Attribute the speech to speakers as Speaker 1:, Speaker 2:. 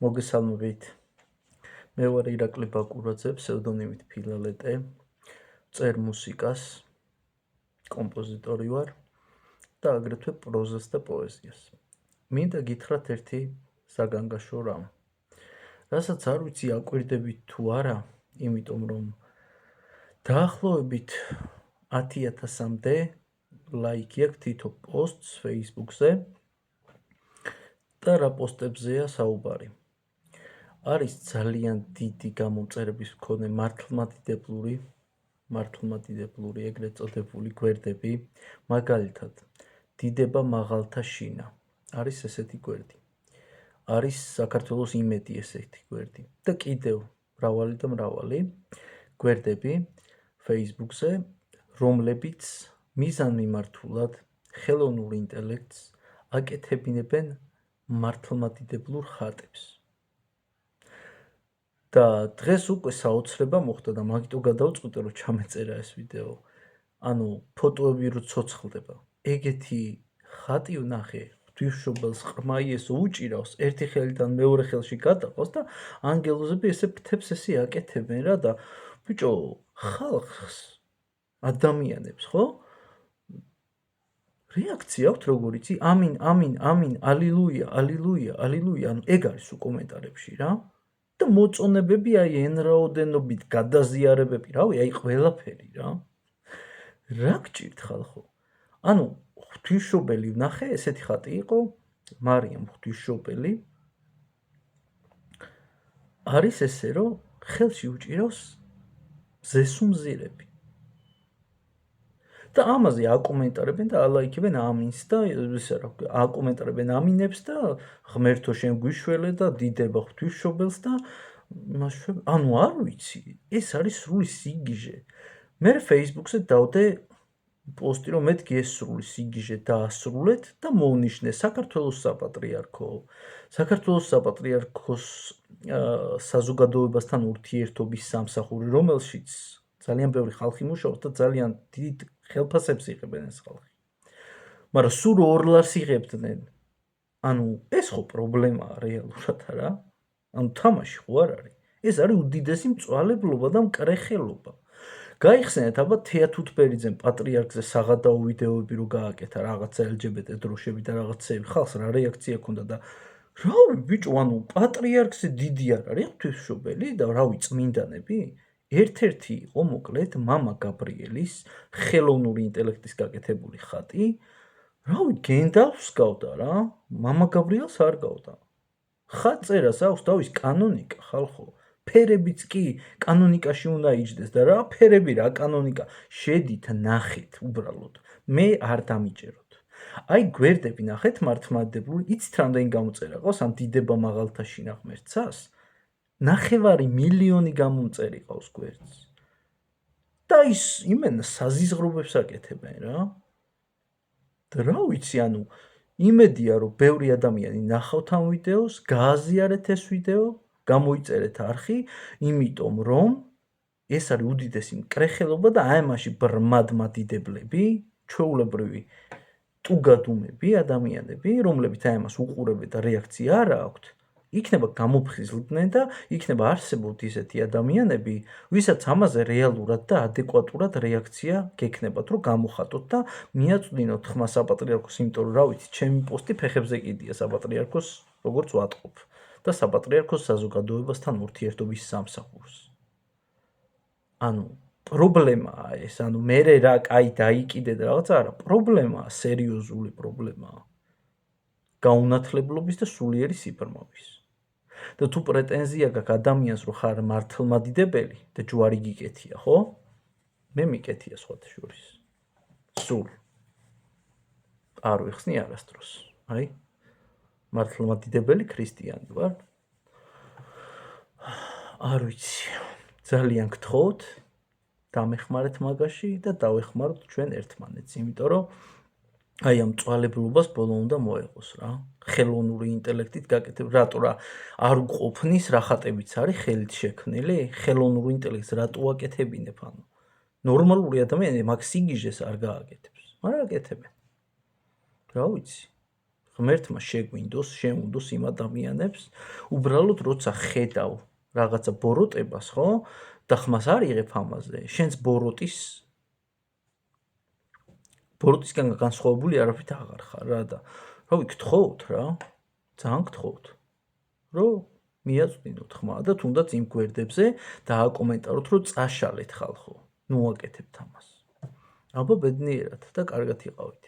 Speaker 1: მოგესალმებით. მე ვარ ირაკლი ბაკურაძე, ფსევდონიმით ფილალეტე, წერ მუსიკას, კომპოზიტორი ვარ და აგრეთვე პროზას და პოეზიას. მინდა გითხრათ ერთი საგანგაშო რამ. რასაც არ ვიცი აკვირდებით თუ არა, იმიტომ რომ დაახლოებით 10,000-მდე ლაიქი აქვს თითო პოსტს Facebook-ზე და რა პოსტებზეა საუბარი. არის ძალიან დიდი გამომწერების მქონე მართლმადიდებლური ეგრეთ წოდებული გვერდები, მაგალითად, დიდება მაღალთა შინა. არის ესეთი გვერდი. არის საქართველოს იმედი ესეთი გვერდი და კიდევ მრავალი გვერდები Facebook-ზე, რომლებიც მიზანმიმართულად ხელოვნურ ინტელექტს აკეთებინებენ მართლმადიდებლურ ხატებს. და დღეს უკვე საოცრება მოხდა და მაგიტო გადავწყვიტე რომ ჩამეწერა ეს ვიდეო. ანუ ფოტოები რო ცოცხლდება. ეგეთი ხატი ვნახე, ღვთისმშობელს ყრმაიესო უჭირავს, ერთი ხელიდან მეორე ხელში გადაყავს და ანგელოზები ესე ფრთებს ესე აკეთებენ რა და ბიჭო, ხალხს ადამიანებს, ხო? რეაქცია აქვს როგორ იცი? ამინ, ამინ, ამინ, ალილუია, ალილუია, ალილუია, ანუ ეგ არის უკომენტარებში რა. და მოწონებები აი εν რაოდენობით გადაზიარებები, რავი, აი ყველაფერი რა. რა გჭირთ ხალხო? ანუ ღვთისმშობელი ვნახე, ესეთი ხატი იყო, მარიამ ღვთისმშობელი. არის ესე რომ ხელში უჭირავს ზესუმზირები. და ამაზე აკომენტარებენ და ალაიქებენ ამინს და ისე რა ვქო, აკომენტარებენ ამინებს და ღმერთო შენ გვიშველე და დიდება ღვთისმშობელს და ანუ არ ვიცი, ეს არის სრული სიგიჟე. მე Facebook-ზე დავდე პოსტი რომ მეთქი ეს სრული სიგიჟე დაასრულეთ და მოვნიშნე საქართველოს საპატრიარქოს საზოგადოებასთან ურთიერთობის სამსახური, რომელშიც ძალიან ბევრი ხალხი მუშაობს და ძალიან დიდ ხელფასებს იღებენ ეს ხალხი. მაგრამ სულ 2 ლარს იღებდნენ. ანუ ეს ხო პრობლემაა რეალურად არა? ანუ თამაში ხო არ არის? ეს არის უდიდესი მწვალებლობა და მკრეხელობა. გაიხსენეთ აბა თეა თუთბერიძემ პატრიარქზე საღადაო ვიდეოები რო გააკეთა რაღაცა LGBT დროშები და რაღაცები, ხალხს რა რეაქცია ჰქონდა და რავი ბიჭო, ანუ პატრიარქზე დიდი არ არის ღვთისმშობელი და რავი წმინდანები? ერთ-ერთი იყო მოკლედ მამა გაბრიელის ხელოვნური ინტელექტის გაკეთებული ხატი. რავი, გენდალფს გავდა რა, მამა გაბრიელს არ გავდა. ხატწერას აქვს თავის კანონიკა ხალხო. ფერებიც კი კანონიკაში უნდა იჯდეს და რა ფერები რა კანონიკა, შედით ნახეთ უბრალოდ. მე არ დამიჯეროთ. აი გვერდები ნახეთ მართლმადიდებლური, იცით რამდენი გამოწერა ყავს ამ დიდება მაღალთა შინა ღმერთსას? 9,000,000 გამომწერი ყავს გვერდს. და ის იმენა საზიზღრობებს აკეთებენ რა. და რა ვიცი, ანუ იმედია რომ ბევრი ადამიანი ნახავთ ამ ვიდეოს, გააზიარეთ ეს ვიდეო, გამოიწერეთ არხი, იმიტომ რომ ეს არის უდიდესი მკრეხელობა და აი ამაში ბრმად მადიდებლები, ჩვეულებრივი ტუგადუმები ადამიანები, რომლებიც აი ამას უყურებენ და რეაქცია არ აქვთ. იქნება გამოფხიზლდნენ და იქნება არსებობთ ისეთი ადამიანები, ვისაც ამაზე რეალურად და ადეკვატურად რეაქცია გექნებათ, რომ გამოხატოთ და მიაწვდინოთ ხმა საპატრიარქოს, იმიტომ რომ რა ვიცი, ჩემი პოსტი ფეხებზე კიდია საპატრიარქოს, როგორც ვატყობ და საპატრიარქოს საზოგადოებასთან ურთიერთობის სამსახურს. ანუ პრობლემაა ეს, ანუ მე რა კაი დაიკიდე და რაღაცა არა, პრობლემაა, სერიოზული პრობლემაა. გაუნათლებლობის და სულიერი სიბრმავის. და თუ პრეტენზია გაქვს ადამიანს რომ ხარ მართლმადიდებელი და ჯვარი გიკეთია, ხო? მე მიკეთია სხვათა შორის. სულ არ ვიხსნი არასდროს. აი, მართლმადიდებელი ქრისტიანი ვარ. არ ვიცი. ძალიან გთხოვთ, დამეხმარეთ მაგაში და დავეხმაროთ ჩვენ ერთმანეთს, იმიტომ რომ აი ამ წვალებლობას ბოლო უნდა მოეღოს რა. ხელოვნური ინტელექტით გაკეთებ, რატო რა არ უყოფნის რა ხატებიც არის ხელით შექმნილი? ხელოვნურ ინტელექტს რატო აკეთებინებ ანუ? ნორმალური ადამიანები მაგ სიგიჟეს არ გააკეთებს. მაგრამ აკეთებენ. რა ვიცი. ღმერთმა შეგვინდოს, შეუნდოს იმ ადამიანებს, უბრალოდ როცა ხედავ რაღაცა ბოროტებას, ხო? და ხმას არ იღებ ამაზე, შენს ბოროტისგან განსხვავებული არაფრით აღარ ხარ რა და რავი, გთხოვთ რა, ძალიან გთხოვთ, რომ მიაწვდინოთ ხმა და თუნდაც იმ გვერდებზე დააკომენტაროთ, რომ წაშალეთ ხალხო, ნუ აკეთებთ ამას. აბა ბედნიერად და კარგად იყავით.